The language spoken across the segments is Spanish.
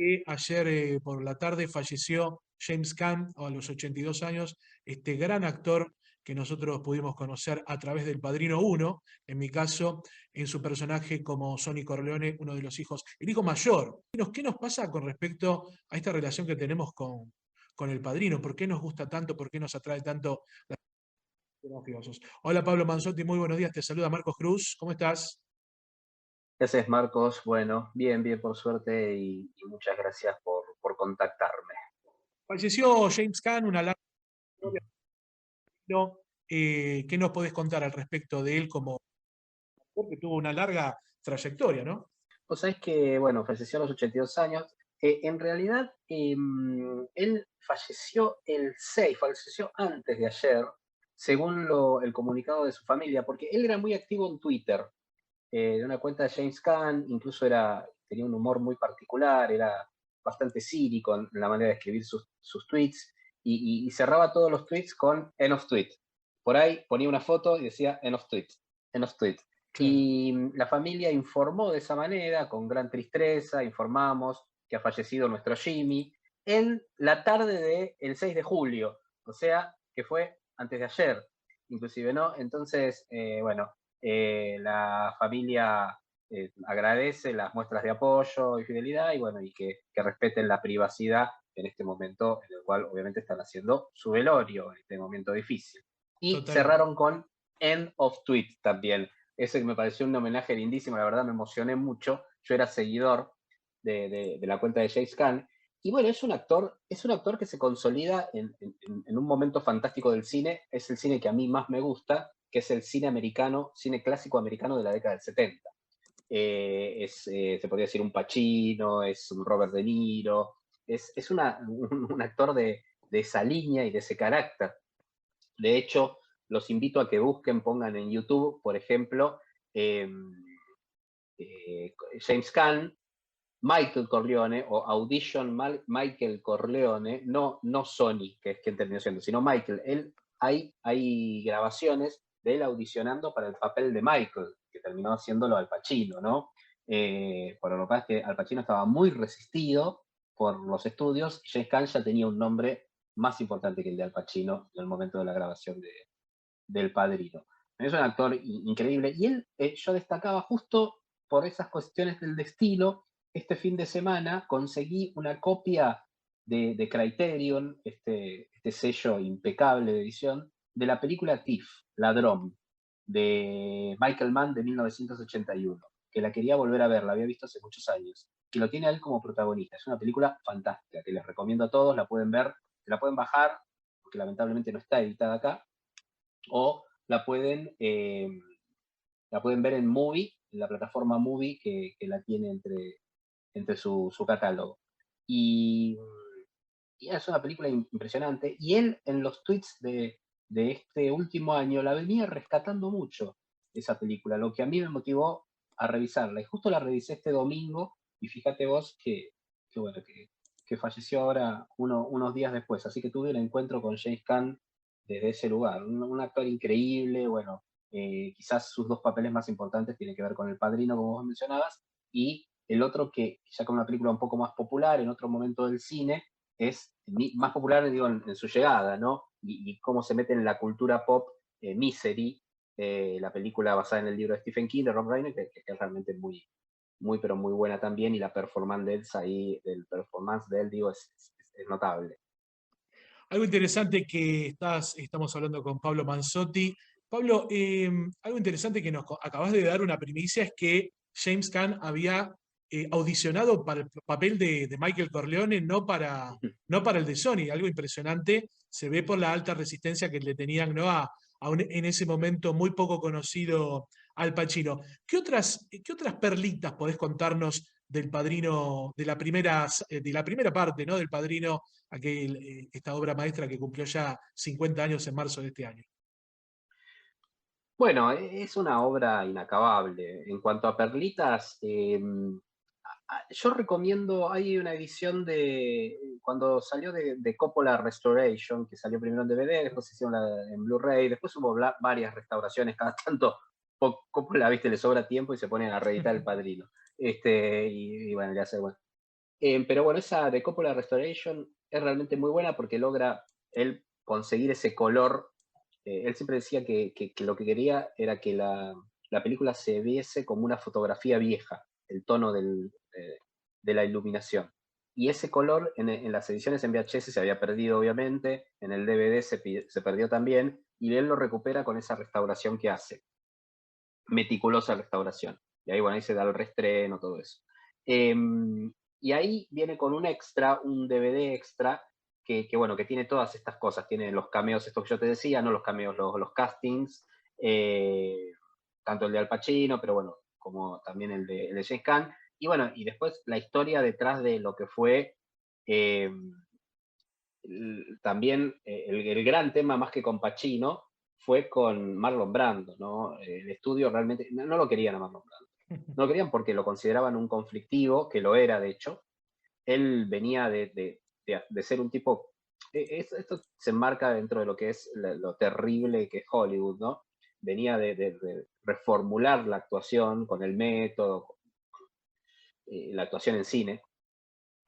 que ayer por la tarde falleció James Caan a los 82 años, este gran actor que nosotros pudimos conocer a través del Padrino 1, en mi caso, en su personaje como Sonny Corleone, uno de los hijos, el hijo mayor. ¿Qué nos pasa con respecto a esta relación que tenemos con el Padrino? ¿Por qué nos gusta tanto? ¿Por qué nos atrae tanto los mafiosos? Hola Pablo Manzotti, muy buenos días. Te saluda Marcos Cruz. ¿Cómo estás? ¿Qué haces, Marcos? Bueno, bien, bien, por suerte y muchas gracias por contactarme. Falleció James Caan, una larga historia, ¿no? ¿Qué nos podés contar al respecto de él como actor que tuvo una larga trayectoria, ¿no? Vos sabés que, bueno, falleció a los 82 años. En realidad, él falleció el 6, falleció antes de ayer, según el comunicado de su familia, porque él era muy activo en Twitter, de una cuenta de James Caan, incluso tenía un humor muy particular, era bastante cínico en la manera de escribir sus tweets, y cerraba todos los tweets con end of tweet. Por ahí ponía una foto y decía end of tweet, end of tweet. Claro. Y la familia informó de esa manera, con gran tristeza, informamos que ha fallecido nuestro Jimmy en la tarde del 6 de julio, o sea, que fue antes de ayer, inclusive, ¿no? Entonces, bueno, la familia agradece las muestras de apoyo y fidelidad y bueno, y que respeten la privacidad en este momento en el cual obviamente están haciendo su velorio, en este momento difícil. Y Totalmente. cerraron con End of Tweet también. Ese me pareció un homenaje lindísimo, la verdad me emocioné mucho. Yo era seguidor de la cuenta de James Caan. Y bueno, es un actor que se consolida en un momento fantástico del cine. Es el cine que a mí más me gusta, que es el cine americano, cine clásico americano de la década del 70. Se podría decir un Pacino, es un Robert De Niro, es un actor de esa línea y de ese carácter. De hecho, los invito a que busquen, pongan en YouTube, por ejemplo, eh, James Caan, Michael Corleone o Audition Michael Corleone, no Sony, que es quien terminó siendo, sino Michael. Hay grabaciones de él audicionando para el papel de Michael, que terminó haciéndolo Al Pacino, ¿no? Por lo que pasa es que Al Pacino estaba muy resistido por los estudios y James Caan ya tenía un nombre más importante que el de Al Pacino en el momento de la grabación del Padrino. Es un actor increíble y él, yo destacaba justo por esas cuestiones del destino. Este fin de semana conseguí una copia de Criterion, este sello impecable de edición, de la película Thief, Ladrón, de Michael Mann de 1981, que la quería volver a ver, la había visto hace muchos años, y lo tiene a él como protagonista. Es una película fantástica, que les recomiendo a todos, la pueden ver, la pueden bajar, porque lamentablemente no está editada acá, o la pueden ver en Movie, en la plataforma Movie que la tiene entre su catálogo. Y, y es una película impresionante. Y él en los tweets de este último año la venía rescatando mucho, esa película, lo que a mí me motivó a revisarla. Y justo la revisé este domingo y fíjate vos que bueno, que falleció ahora unos días después. Así que tuve un encuentro con James Caan desde ese lugar. Un actor increíble, bueno, quizás sus dos papeles más importantes tienen que ver con El Padrino, como vos mencionabas, y el otro que ya con una película un poco más popular en otro momento del cine, es más popular, digo, en su llegada, ¿no? Y cómo se mete en la cultura pop Misery, la película basada en el libro de Stephen King, de Rob Reiner, que es realmente muy, pero muy buena también, y la performance de él, ahí, el performance de él, digo, es notable. Algo interesante que estamos hablando con Pablo Manzotti. Pablo, algo interesante que nos acabas de dar una primicia es que James Caan había audicionado para el papel de Michael Corleone, no para el de Sony. Algo impresionante, se ve por la alta resistencia que le tenían, ¿no? En ese momento muy poco conocido Al Pacino. ¿Qué otras perlitas podés contarnos del Padrino, de la primera parte, ¿no? Del Padrino, esta obra maestra que cumplió ya 50 años en marzo de este año? Bueno, es una obra inacabable. En cuanto a perlitas, yo recomiendo, hay una edición cuando salió de Coppola Restoration, que salió primero en DVD, después se hicieron en Blu-ray, después hubo varias restauraciones, cada tanto Coppola, viste, le sobra tiempo y se ponen a reeditar El Padrino. Y bueno, le hace, bueno. Pero bueno, esa de Coppola Restoration es realmente muy buena porque logra él conseguir ese color. Él siempre decía que lo que quería era que la película se viese como una fotografía vieja, el tono de la iluminación. Y ese color en las ediciones en VHS se había perdido, obviamente, en el DVD se perdió también, y él lo recupera con esa restauración que hace, meticulosa restauración. Y ahí, bueno, ahí se da el reestreno, todo eso. Y ahí viene con un extra, un DVD extra, bueno, que tiene todas estas cosas. Tiene los cameos, estos que yo te decía, no los cameos, los castings, tanto el de Al Pacino, pero bueno, como también el de James Caan. Y bueno, y después la historia detrás de lo que fue eh, también el gran tema, más que con Pacino, fue con Marlon Brando, ¿no? El estudio realmente, no lo querían a Marlon Brando. No lo querían porque lo consideraban un conflictivo, que lo era, de hecho. Él venía de ser un tipo. Esto se enmarca dentro de lo que es lo terrible que es Hollywood, ¿no? Venía de reformular la actuación con el método, la actuación en cine,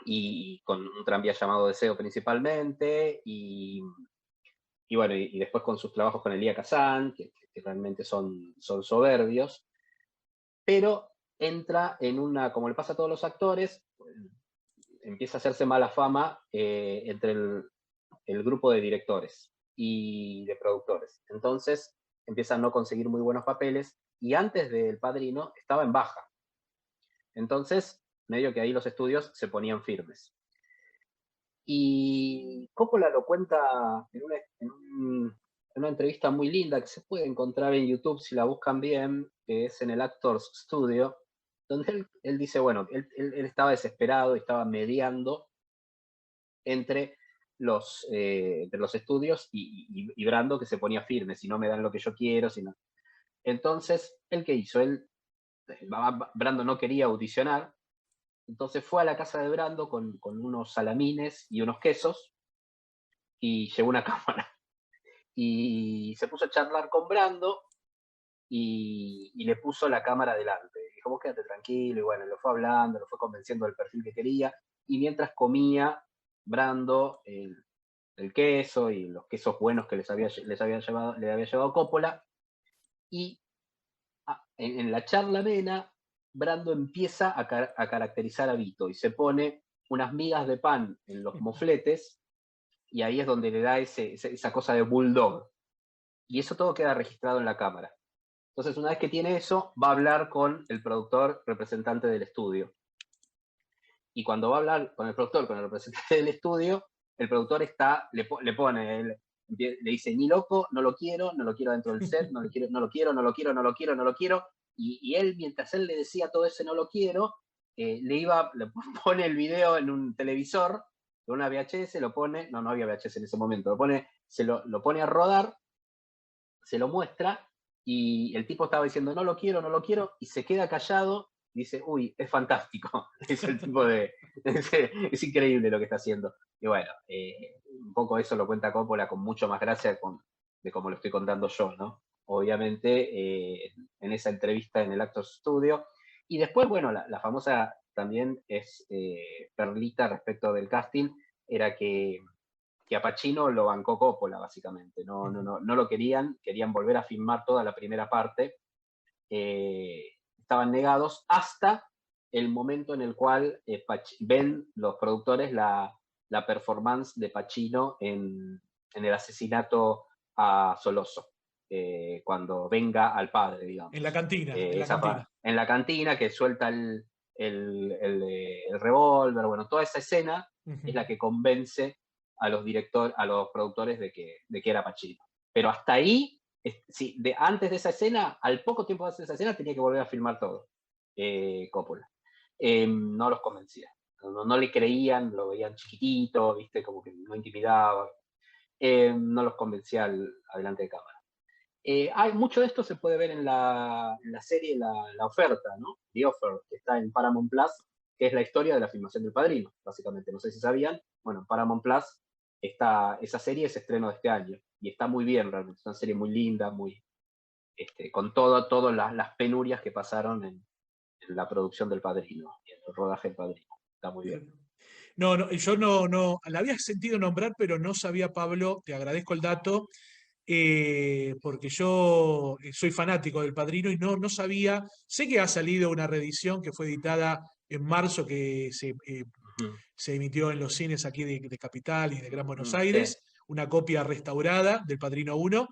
y con un tranvía llamado Deseo principalmente, y bueno, y después con sus trabajos con Elia Kazan, que realmente son soberbios, pero entra en una, como le pasa a todos los actores, empieza a hacerse mala fama entre el grupo de directores y de productores. Entonces empieza a no conseguir muy buenos papeles, y antes del Padrino estaba en baja. Entonces, medio que ahí los estudios se ponían firmes. Y Coppola lo cuenta en una entrevista muy linda que se puede encontrar en YouTube si la buscan bien, que es en el Actors Studio, donde él dice, bueno, él estaba desesperado y estaba mediando entre entre los estudios y Brando, que se ponía firme, si no me dan lo que yo quiero, si no. Entonces, ¿él qué hizo? Brando no quería audicionar, entonces fue a la casa de Brando con unos salamines y unos quesos, y llevó una cámara. Y se puso a charlar con Brando y le puso la cámara delante. Dijo, vos quédate tranquilo, y bueno, lo fue hablando, lo fue convenciendo del perfil que quería, y mientras comía Brando el queso y los quesos buenos que le había llevado Coppola, y en la charla amena, Brando empieza a caracterizar a Vito y se pone unas migas de pan en los mofletes, y ahí es donde le da esa cosa de bulldog. Y eso todo queda registrado en la cámara. Entonces, una vez que tiene eso, va a hablar con el productor representante del estudio. Y cuando va a hablar con el productor, con el representante del estudio, el productor le pone, le dice, ni loco, no lo quiero dentro del set, no lo quiero, no lo quiero, no lo quiero, no lo quiero, no lo quiero. Y él, mientras él le decía todo ese no lo quiero, le pone el video en un televisor, de una VHS, lo pone, no había VHS en ese momento, lo pone a rodar, se lo muestra, y el tipo estaba diciendo, no lo quiero, no lo quiero, y se queda callado, y dice, uy, es fantástico. Es el tipo es increíble lo que está haciendo. Y bueno, un poco eso lo cuenta Coppola con mucho más gracia de como lo estoy contando yo, ¿no? Obviamente, en esa entrevista en el Actors Studio. Y después, bueno, la famosa también es perlita respecto del casting, era que a Pacino lo bancó Coppola, básicamente. No lo querían volver a filmar toda la primera parte. Estaban negados hasta el momento en el cual ven los productores la performance de Pacino en el asesinato a Soloso, cuando venga al padre, digamos. En la cantina, en la cantina. En la cantina, que suelta el revólver, bueno, toda esa escena es la que convence a los productores de que era Pacino. Pero hasta ahí, sí, antes de esa escena, al poco tiempo de esa escena, tenía que volver a filmar todo, Coppola. No los convencía. No le creían, lo veían chiquitito, viste, como que no intimidaba. No los convencía adelante de cámara. Hay mucho de esto se puede ver en la serie la Oferta, ¿no? The Offer, que está en Paramount Plus, que es la historia de la filmación del Padrino, básicamente. No sé si sabían. Bueno, en Paramount Plus esa serie es estreno de este año, y está muy bien realmente. Es una serie muy linda, con todas las penurias que pasaron en la producción del Padrino, en el rodaje del Padrino. Está muy bien. No, no, yo no, la había sentido nombrar, pero no sabía, Pablo, te agradezco el dato, porque yo soy fanático del Padrino y no sabía, sé que ha salido una reedición que fue editada en marzo, que Ujú. se emitió en los cines aquí de Capital y de Gran Buenos Sí. Aires, una copia restaurada del Padrino 1.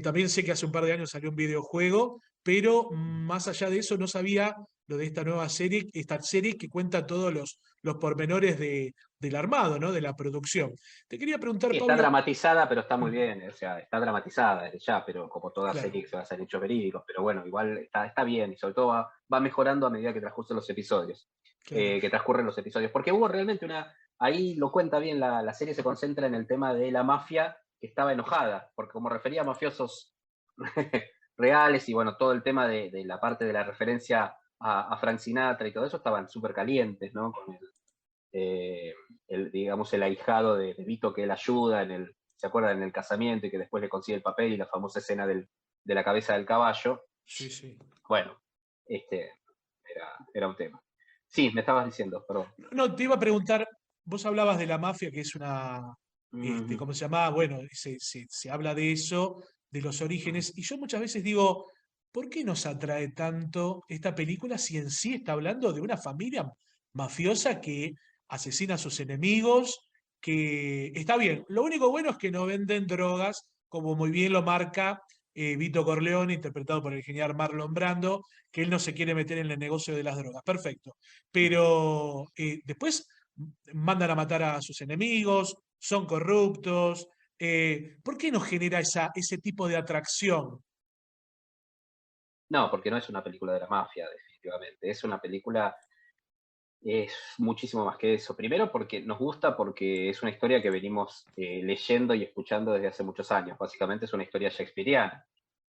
También sé que hace un par de años salió un videojuego, pero más allá de eso no sabía lo de esta nueva serie, esta serie que cuenta todos los pormenores del armado, ¿no? De la producción. Te quería preguntar, Sí, está Pablo. dramatizada, pero está muy bien, o sea, está dramatizada desde ya, pero como toda serie Claro, que se basa en hechos verídicos, pero bueno, igual está bien y sobre todo va mejorando a medida que transcurren los episodios, claro. porque hubo realmente ahí lo cuenta bien, la serie se concentra en el tema de la mafia que estaba enojada, porque como refería a mafiosos reales y bueno, todo el tema de la parte de la referencia a Frank Sinatra y todo eso estaban súper calientes, ¿no? Con eh, digamos, el ahijado de Vito que él ayuda ¿se acuerdan? En el casamiento y que después le consigue el papel y la famosa escena de la cabeza del caballo. Sí, sí. Bueno, este era un tema. Sí, me estabas diciendo, perdón. No, te iba a preguntar, vos hablabas de la mafia, que es una, Ujú. ¿cómo se llama? Bueno, se habla de eso, de los orígenes, y yo muchas veces digo, ¿por qué nos atrae tanto esta película si en sí está hablando de una familia mafiosa que asesina a sus enemigos, que está bien, lo único bueno es que no venden drogas, como muy bien lo marca Vito Corleone, interpretado por el genial Marlon Brando, que él no se quiere meter en el negocio de las drogas. Perfecto, pero después mandan a matar a sus enemigos, son corruptos. ¿Por qué nos genera ese tipo de atracción? No, porque no es una película de la mafia, definitivamente. Es una película, es muchísimo más que eso. Primero porque nos gusta, porque es una historia que venimos leyendo y escuchando desde hace muchos años. Básicamente es una historia shakespeariana.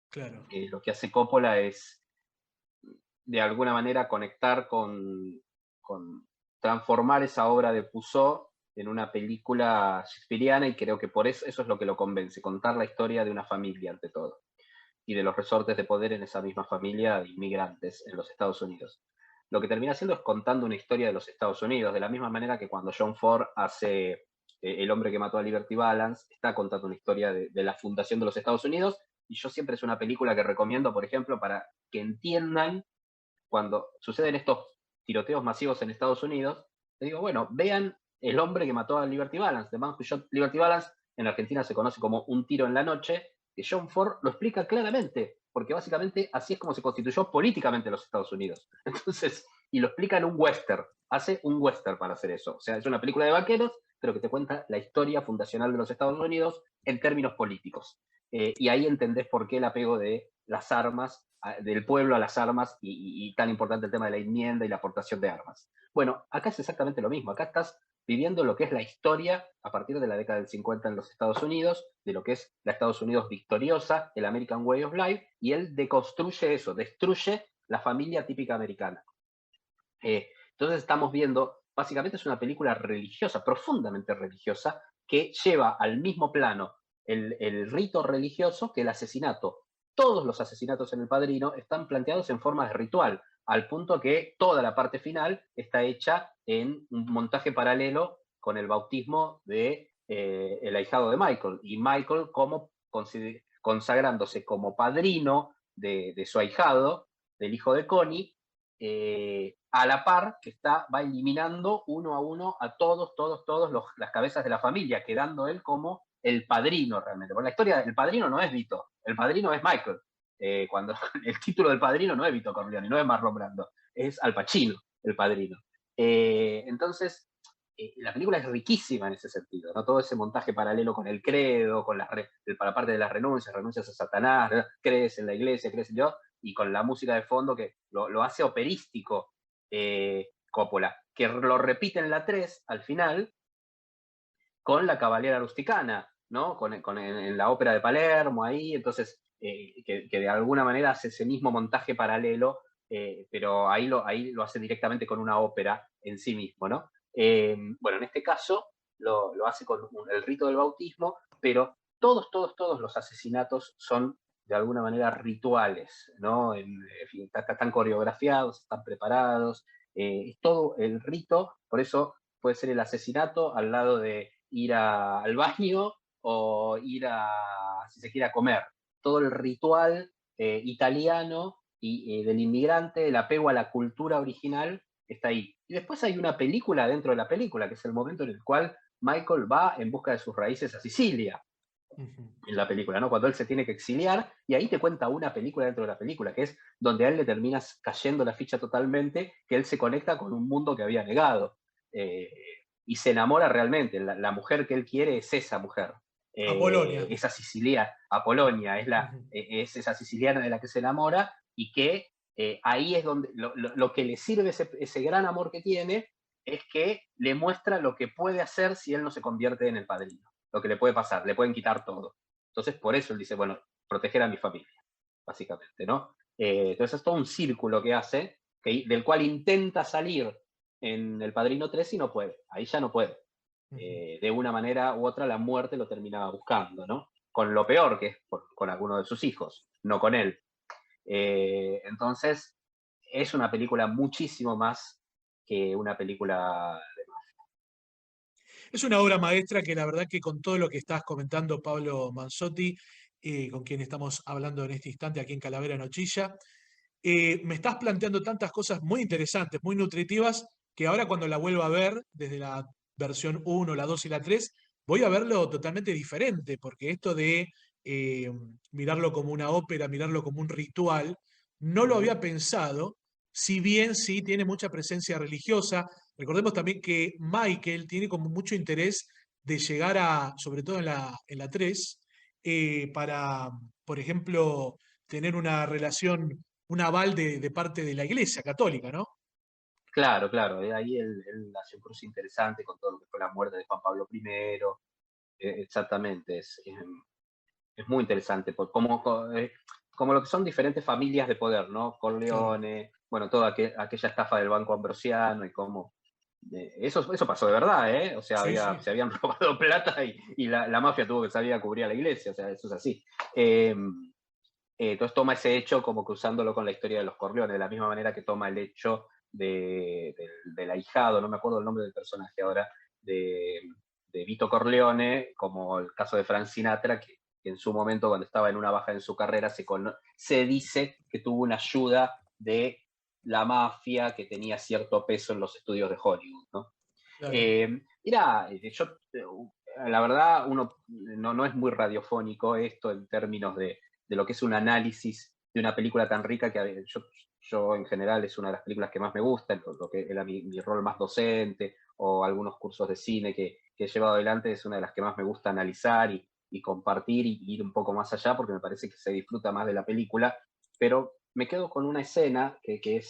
Claro, Lo que hace Coppola es de alguna manera conectar con transformar esa obra de Puzo en una película shakespeariana y creo que por eso es lo que lo convence, contar la historia de una familia ante todo y de los resortes de poder en esa misma familia de inmigrantes en los Estados Unidos. Lo que termina haciendo es contando una historia de los Estados Unidos, de la misma manera que cuando John Ford hace El hombre que mató a Liberty Balance, está contando una historia de la fundación de los Estados Unidos, y yo siempre es una película que recomiendo, por ejemplo, para que entiendan cuando suceden estos tiroteos masivos en Estados Unidos, le digo, bueno, vean El hombre que mató a Liberty Balance, The Man Who Shot Liberty Balance, en Argentina se conoce como Un tiro en la noche, que John Ford lo explica claramente, porque básicamente así es como se constituyó políticamente los Estados Unidos. Entonces, y lo explica en un western, hace un western para hacer eso. O sea, es una película de vaqueros, pero que te cuenta la historia fundacional de los Estados Unidos en términos políticos. Y ahí entendés por qué el apego de las armas, del pueblo a las armas, y tan importante el tema de la enmienda y la aportación de armas. Bueno, acá es exactamente lo mismo. Acá estás viviendo lo que es la historia a partir de la década del 50 en los Estados Unidos, de lo que es la Estados Unidos victoriosa, el American Way of Life, y él deconstruye eso, destruye la familia típica americana. Entonces estamos viendo, básicamente es una película religiosa, profundamente religiosa, que lleva al mismo plano el rito religioso que el asesinato. Todos los asesinatos en El Padrino están planteados en forma de ritual, al punto que toda la parte final está hecha en un montaje paralelo con el bautismo de el ahijado de Michael, y Michael como consagrándose como padrino de su ahijado, del hijo de Connie, a la par que va eliminando uno a uno a todos las cabezas de la familia, quedando él como el padrino realmente. Porque la historia del padrino no es Vito, el padrino es Michael. Cuando el título del padrino no es Vito Corleone, no es Marlon Brando, es Al Pacino, el padrino. Entonces, la película es riquísima en ese sentido, ¿no? Todo ese montaje paralelo con el credo, con para parte de las renuncias a Satanás, ¿no? Crees en la iglesia, crees en Dios, y con la música de fondo que lo hace operístico Coppola, que lo repite en la 3 al final con la Cavaliera Rusticana, ¿no? En la ópera de Palermo ahí, entonces, que de alguna manera hace ese mismo montaje paralelo, pero ahí lo hace directamente con una ópera en sí mismo, ¿no? Bueno, en este caso lo hace con el rito del bautismo, pero todos los asesinatos son de alguna manera rituales, ¿no? En fin, están coreografiados, están preparados, es todo el rito, por eso puede ser el asesinato al lado de ir al baño o ir si se quiere, a comer. Todo el ritual italiano y del inmigrante, el apego a la cultura original, está ahí. Y después hay una película dentro de la película, que es el momento en el cual Michael va en busca de sus raíces a Sicilia, Ujú. en la película, ¿no? Cuando él se tiene que exiliar, y ahí te cuenta una película dentro de la película, que es donde a él le termina cayendo la ficha totalmente, que él se conecta con un mundo que había negado. Eh, y se enamora realmente. La mujer que él quiere es esa mujer. Apolonia. Esa Sicilia, Apolonia, Ujú. es esa siciliana de la que se enamora, y que ahí es donde lo que le sirve ese gran amor que tiene es que le muestra lo que puede hacer si él no se convierte en el padrino, lo que le puede pasar, le pueden quitar todo. Entonces, por eso él dice, bueno, proteger a mi familia, básicamente, ¿no? Entonces es todo un círculo que hace, del cual intenta salir en El Padrino 3 y no puede, ahí ya no puede. Ujú. De una manera u otra la muerte lo terminaba buscando, ¿no? Con lo peor que es con alguno de sus hijos, no con él. Entonces, es una película muchísimo más que una película. Es una obra maestra que la verdad que con todo lo que estás comentando, Pablo Manzotti, con quien estamos hablando en este instante aquí en Calavera Nochilla, me estás planteando tantas cosas muy interesantes, muy nutritivas, que ahora cuando la vuelva a ver, desde la versión uno, la 2 y la 3, voy a verlo totalmente diferente, porque esto de eh, mirarlo como una ópera, mirarlo como un ritual, no lo Ujú. había pensado, si bien sí tiene mucha presencia religiosa. Recordemos también que Michael tiene como mucho interés de llegar a, sobre todo en la 3, para, por ejemplo, tener una relación, un aval de parte de la Iglesia Católica, ¿no? Claro, claro, ahí él hace un cruce interesante con todo lo que fue la muerte de Juan Pablo I. Exactamente, es muy interesante, como lo que son diferentes familias de poder, ¿no? Claro. Corleone, bueno, toda aquella estafa del Banco Ambrosiano y cómo. Eso pasó de verdad, ¿eh? O sea, Sí, sí. se habían robado plata y la mafia tuvo que salir a cubrir a la iglesia, o sea, eso es así. Eh, entonces toma ese hecho como cruzándolo con la historia de los Corleones, de la misma manera que toma el hecho del ahijado, no me acuerdo el nombre del personaje ahora, de, de Vito Corleone, como el caso de Frank Sinatra, que en su momento, cuando estaba en una baja en su carrera, se dice que tuvo una ayuda de la mafia que tenía cierto peso en los estudios de Hollywood, ¿no? Claro. Mira, la verdad, uno no es muy radiofónico esto en términos de lo que es un análisis de una película tan rica que yo en general es una de las películas que más me gusta, lo que era mi rol más docente o algunos cursos de cine que he llevado adelante, es una de las que más me gusta analizar y compartir y ir un poco más allá porque me parece que se disfruta más de la película, pero me quedo con una escena que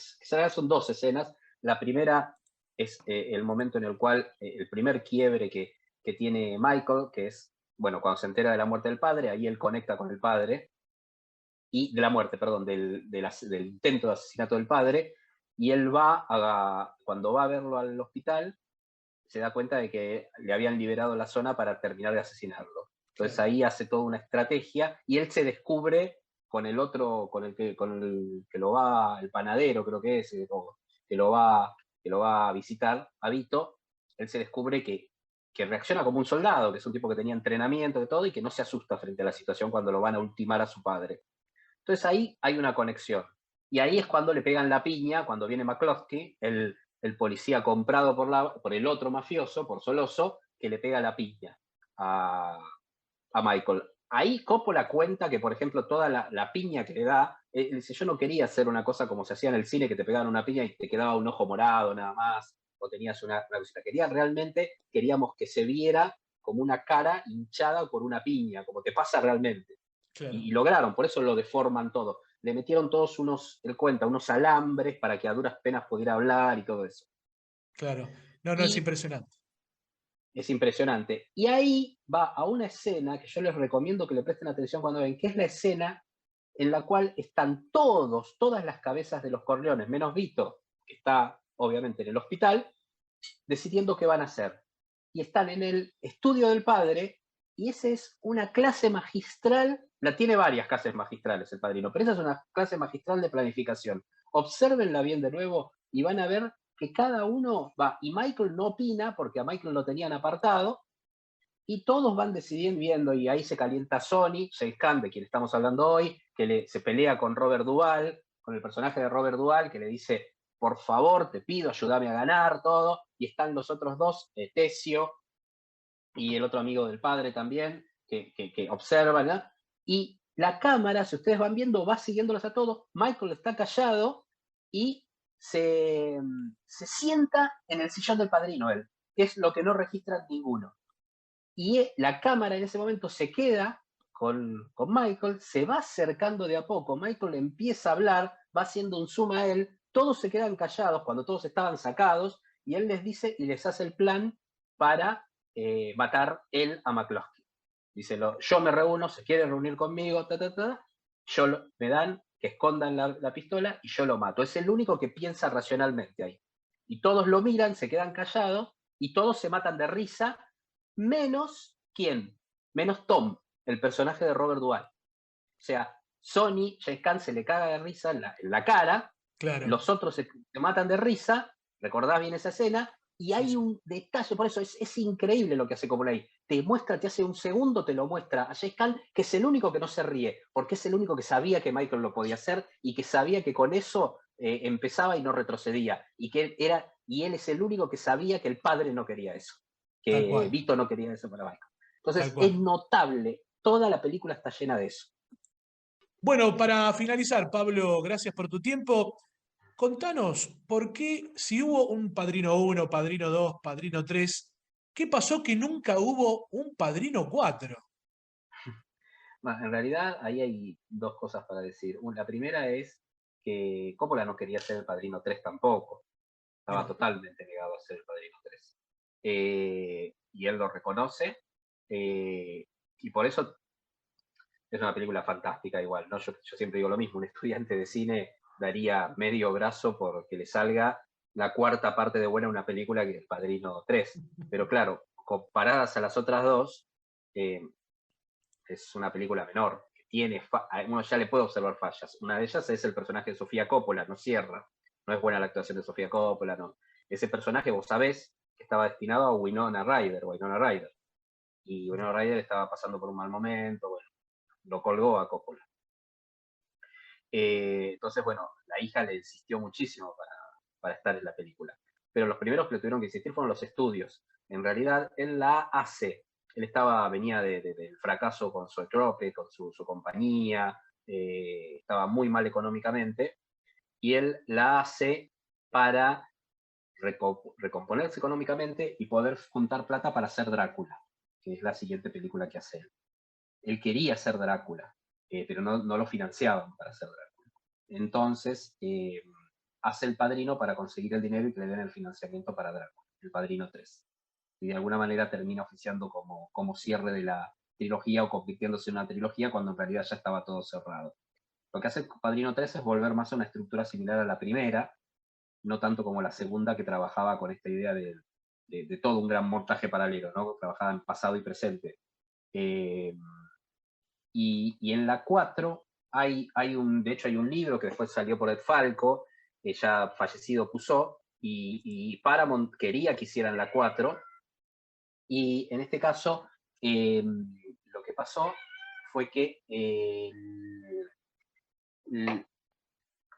son dos escenas. La primera es el momento en el cual el primer quiebre que tiene Michael, que es, bueno, cuando se entera de la muerte del padre, ahí él conecta con el padre, y de la muerte, perdón, del intento de asesinato del padre, y él cuando va a verlo al hospital, se da cuenta de que le habían liberado la zona para terminar de asesinarlo. Entonces Claro. ahí hace toda una estrategia y él se descubre con el otro, con el que lo va, el panadero creo que es, que lo va, que lo va a visitar, a Vito, él se descubre que reacciona como un soldado, que es un tipo que tenía entrenamiento de todo y que no se asusta frente a la situación cuando lo van a ultimar a su padre. Entonces ahí hay una conexión. Y ahí es cuando le pegan la piña, cuando viene McCloskey, el policía comprado por el otro mafioso, por Soloso, que le pega la piña a, a Michael. Ahí Coppola cuenta que, por ejemplo, toda la piña que le da, dice, yo no quería hacer una cosa como se hacía en el cine, que te pegaban una piña y te quedaba un ojo morado nada más, o tenías una cosita. Queríamos que se viera como una cara hinchada por una piña, como te pasa realmente. Claro. Y lograron, por eso lo deforman todo. Le metieron todos él cuenta, unos alambres para que a duras penas pudiera hablar y todo eso. Claro. No, no, es Y impresionante. es impresionante. Y ahí va a una escena que yo les recomiendo que le presten atención cuando ven, que es la escena en la cual están todas las cabezas de los Corleones, menos Vito, que está obviamente en el hospital, decidiendo qué van a hacer. Y están en el estudio del padre, y esa es una clase magistral, la tiene varias clases magistrales el padrino, pero esa es una clase magistral de planificación. Obsérvenla bien de nuevo y van a ver que cada uno va, y Michael no opina porque a Michael lo tenían apartado, y todos van decidiendo, y ahí se calienta Sony, James Caan, de quien estamos hablando hoy, que se pelea con Robert Duvall, con el personaje de Robert Duvall, que le dice, por favor, te pido, ayúdame a ganar, todo, y están los otros dos, Tessio y el otro amigo del padre también, que observan, ¿no? Y la cámara, si ustedes van viendo, va siguiéndolos a todos, Michael está callado y se sienta en el sillón del padrino él, que es lo que no registra ninguno. Y la cámara en ese momento se queda con Michael, se va acercando de a poco, Michael empieza a hablar, va haciendo un zoom a él, todos se quedan callados cuando todos estaban sacados, y él les dice y les hace el plan para matar él a McCloskey. Dice, yo me reúno, se quiere reunir conmigo, me dan que escondan la pistola y yo lo mato. Es el único que piensa racionalmente ahí. Y todos lo miran, se quedan callados y todos se matan de risa, menos ¿quién? Menos Tom, el personaje de Robert Duvall. O sea, James Caan se le caga de risa en la cara, Claro. los otros se matan de risa, recordás bien esa escena, y hay Sí. un detalle, por eso es increíble lo que hace Coppola ahí. Te muestra, te hace un segundo, te lo muestra a James Caan, que es el único que no se ríe, porque es el único que sabía que Michael lo podía hacer y que sabía que con eso empezaba y no retrocedía. Y él es el único que sabía que el padre no quería eso, Tal que cual, Vito no quería eso para Michael. tal Entonces es cual. notable, toda la película está llena de eso. Bueno, para finalizar, Pablo, gracias por tu tiempo. Contanos, ¿por qué si hubo un Padrino 1, Padrino 2, Padrino 3, qué pasó que nunca hubo un Padrino 4? Bueno, en realidad ahí hay dos cosas para decir. La primera es que Coppola no quería ser el Padrino 3 tampoco. Estaba Mira, totalmente negado a ser el Padrino 3. Y él lo reconoce. Y por eso es una película fantástica igual, ¿no? Yo siempre digo lo mismo, un estudiante de cine daría medio brazo porque le salga la cuarta parte de buena una película que El Padrino 3. Pero claro, comparadas a las otras dos, eh, es una película menor, que tiene, uno ya le puede observar fallas. Una de ellas es el personaje de Sofía Coppola, no cierra. No es buena la actuación de Sofía Coppola, no. Ese personaje, vos sabés, que estaba destinado a Winona Ryder. Y Winona Ryder estaba pasando por un mal momento, bueno, lo colgó a Coppola. Entonces, bueno, la hija le insistió muchísimo para estar en la película. Pero los primeros que le tuvieron que insistir fueron los estudios. En realidad, él la hace. Él venía del fracaso con Zoetrope, con su compañía, estaba muy mal económicamente, y él la hace para recomponerse económicamente y poder juntar plata para hacer Drácula, que es la siguiente película que hace él. Él quería ser Drácula, pero no lo financiaban para hacer Drácula. Entonces, hace El Padrino para conseguir el dinero y que le den el financiamiento para Drácula, El Padrino 3. Y de alguna manera termina oficiando como cierre de la trilogía o convirtiéndose en una trilogía cuando en realidad ya estaba todo cerrado. Lo que hace El Padrino 3 es volver más a una estructura similar a la primera, no tanto como la segunda, que trabajaba con esta idea de todo un gran montaje paralelo, ¿no? Trabajaba en pasado y presente. Y en la 4 de hecho hay un libro que después salió por Ed Falco, ya fallecido Puzo, y Paramount quería que hicieran la 4, y en este caso lo que pasó fue que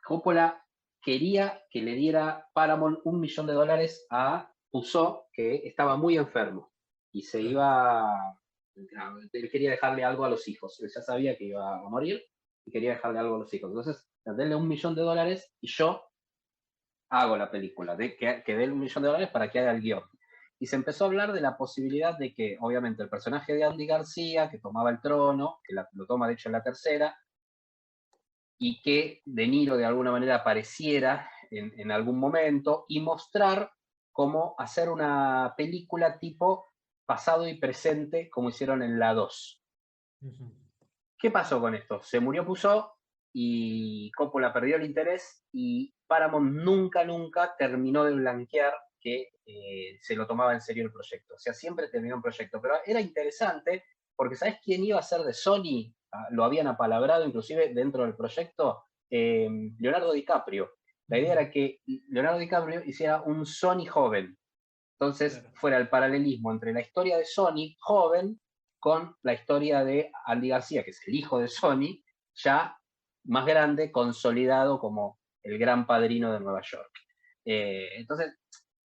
Coppola quería que le diera Paramount $1 millón a Puzo, que estaba muy enfermo, y se claro. iba, él quería dejarle algo a los hijos, él ya sabía que iba a morir y quería dejarle algo a los hijos. Entonces, denle $1 millón y yo hago la película, que dé $1 millón para que haga el guión. Y se empezó a hablar de la posibilidad de que, obviamente, el personaje de Andy García, que tomaba el trono, que lo toma de hecho en la tercera, y que De Niro de alguna manera apareciera en algún momento y mostrar cómo hacer una película tipo pasado y presente como hicieron en la 2. Ujú. ¿Qué pasó con esto? Se murió Puzo y Coppola perdió el interés y Paramount nunca terminó de blanquear que se lo tomaba en serio el proyecto. O sea, siempre terminó un proyecto, pero era interesante porque ¿sabes quién iba a ser de Sony? Lo habían apalabrado inclusive dentro del proyecto, Leonardo DiCaprio. La idea era que Leonardo DiCaprio hiciera un Sony joven. Entonces, Claro. fuera el paralelismo entre la historia de Sony joven con la historia de Andy García, que es el hijo de Sony, ya más grande, consolidado como el gran padrino de Nueva York. Entonces,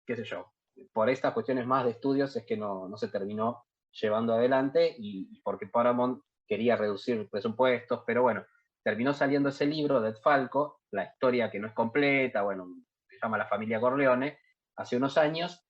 qué sé yo, por estas cuestiones más de estudios es que no se terminó llevando adelante y porque Paramount quería reducir presupuestos, pero bueno, terminó saliendo ese libro de Ed Falco, la historia que no es completa, bueno, se llama La familia Corleone, hace unos años,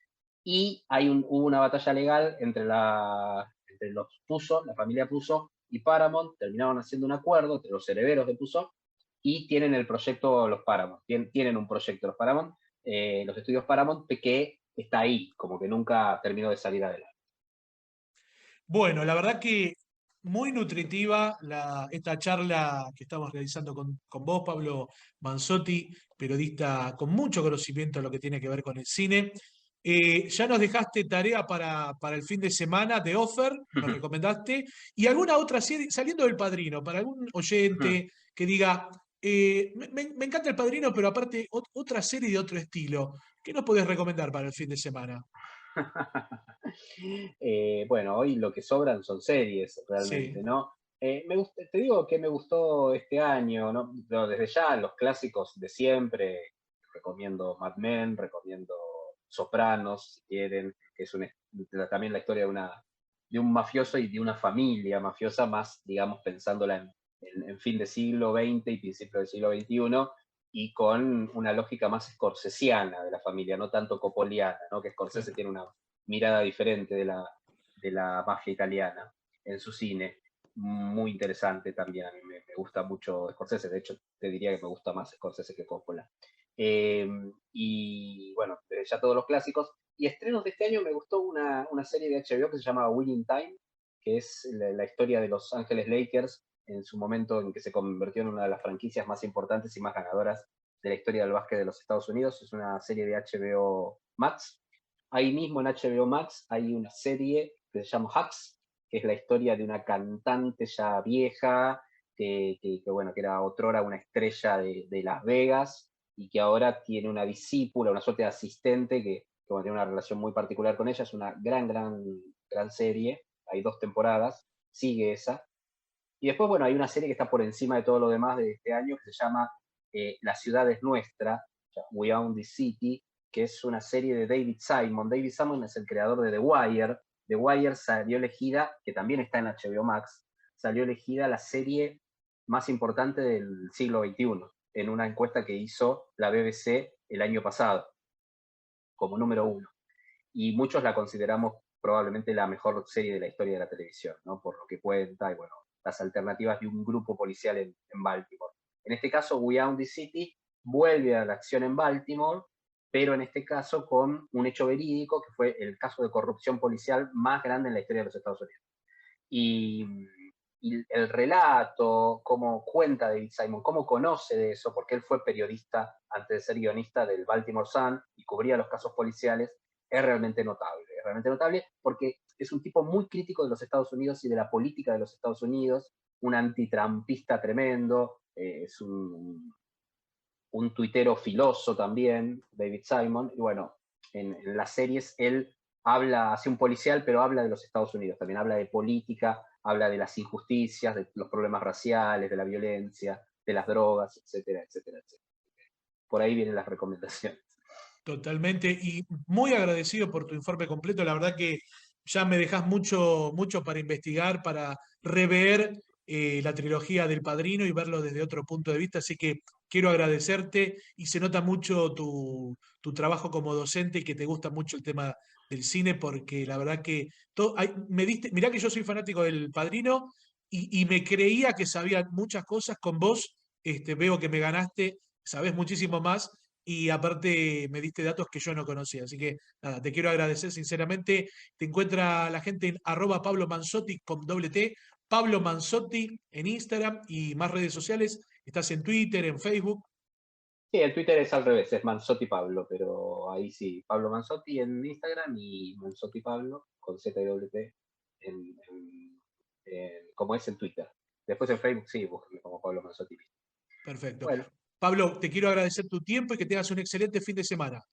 y hubo una batalla legal entre los Puzo, la familia Puzo y Paramount, terminaron haciendo un acuerdo entre los herederos de Puzo y tienen el proyecto los Paramount, tienen un proyecto los Paramount, los estudios Paramount, que está ahí, como que nunca terminó de salir adelante. Bueno, la verdad que muy nutritiva esta charla que estamos realizando con vos, Pablo Manzotti, periodista con mucho conocimiento de lo que tiene que ver con el cine. Ya nos dejaste tarea para el fin de semana de Offer, me recomendaste, y alguna otra serie, saliendo del Padrino, para algún oyente que diga, me encanta el Padrino, pero aparte otra serie de otro estilo. ¿Qué nos podés recomendar para el fin de semana? Bueno, hoy lo que sobran son series realmente, Sí. ¿no? Te digo que me gustó este año, ¿no? Desde ya los clásicos de siempre, recomiendo Mad Men, recomiendo Sopranos, si quieren, que es también la historia de un mafioso y de una familia mafiosa, más, digamos, pensándola en fin de siglo XX y principio del siglo XXI, y con una lógica más scorsesiana de la familia, no tanto copoliana, ¿no? Que Scorsese Claro. tiene una mirada diferente de la mafia italiana en su cine. Muy interesante también, a mí me gusta mucho Scorsese, de hecho te diría que me gusta más Scorsese que Coppola. Y bueno, ya todos los clásicos. Y estrenos de este año me gustó una serie de HBO que se llama Winning Time, que es la historia de Los Ángeles Lakers en su momento en que se convirtió en una de las franquicias más importantes y más ganadoras de la historia del básquet de los Estados Unidos. Es una serie de HBO Max. Ahí mismo en HBO Max hay una serie que se llama Hacks, que es la historia de una cantante ya vieja, bueno, que era otrora una estrella de Las Vegas y que ahora tiene una discípula, una suerte de asistente que bueno, tiene una relación muy particular con ella. Es una gran serie. Hay 2 temporadas, sigue esa. Y después, bueno, hay una serie que está por encima de todo lo demás de este año que se llama La ciudad es nuestra, We Own the City, que es una serie de David Simon. David Simon es el creador de The Wire. The Wire salió elegida, que también está en HBO Max, salió elegida la serie más importante del siglo XXI en una encuesta que hizo la BBC el año pasado, como número 1. Y muchos la consideramos probablemente la mejor serie de la historia de la televisión, ¿no? Por lo que cuenta y bueno, las alternativas de un grupo policial en Baltimore. En este caso, We Own the City vuelve a la acción en Baltimore, pero en este caso con un hecho verídico que fue el caso de corrupción policial más grande en la historia de los Estados Unidos. Y, y el relato, cómo cuenta David Simon, cómo conoce de eso, porque él fue periodista antes de ser guionista del Baltimore Sun y cubría los casos policiales, es realmente notable. Es realmente notable porque es un tipo muy crítico de los Estados Unidos y de la política de los Estados Unidos, un antitrampista tremendo, es un tuitero filoso también, David Simon, y bueno, en las series él hace un policial, pero habla de los Estados Unidos, también habla de política, habla de las injusticias, de los problemas raciales, de la violencia, de las drogas, etcétera, etcétera, etcétera. Por ahí vienen las recomendaciones. Totalmente, y muy agradecido por tu informe completo. La verdad que ya me dejas mucho, mucho para investigar, para rever la trilogía del Padrino y verlo desde otro punto de vista. Así que quiero agradecerte y se nota mucho tu trabajo como docente y que te gusta mucho el tema del cine, porque la verdad que mirá que yo soy fanático del Padrino y me creía que sabía muchas cosas con vos. Veo que me ganaste, sabés muchísimo más y aparte me diste datos que yo no conocía. Así que nada, te quiero agradecer sinceramente. Te encuentra la gente en @Pablo Manzotti con doble T, Pablo Manzotti en Instagram y más redes sociales. Estás en Twitter, en Facebook. Sí, el Twitter es al revés, es Manzotti Pablo, pero ahí sí, Pablo Manzotti en Instagram y Manzotti Pablo con ZWT como es en Twitter. Después en Facebook sí, búsquenme como Pablo Manzotti. Perfecto. Bueno, Pablo, te quiero agradecer tu tiempo y que tengas un excelente fin de semana.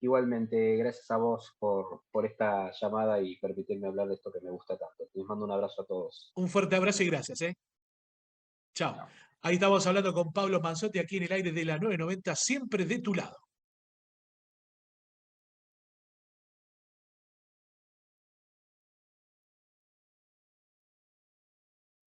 Igualmente, gracias a vos por esta llamada y permitirme hablar de esto que me gusta tanto. Les mando un abrazo a todos. Un fuerte abrazo y gracias. Chao. Chao. Ahí estamos hablando con Pablo Manzotti aquí en el aire de la 990, siempre de tu lado.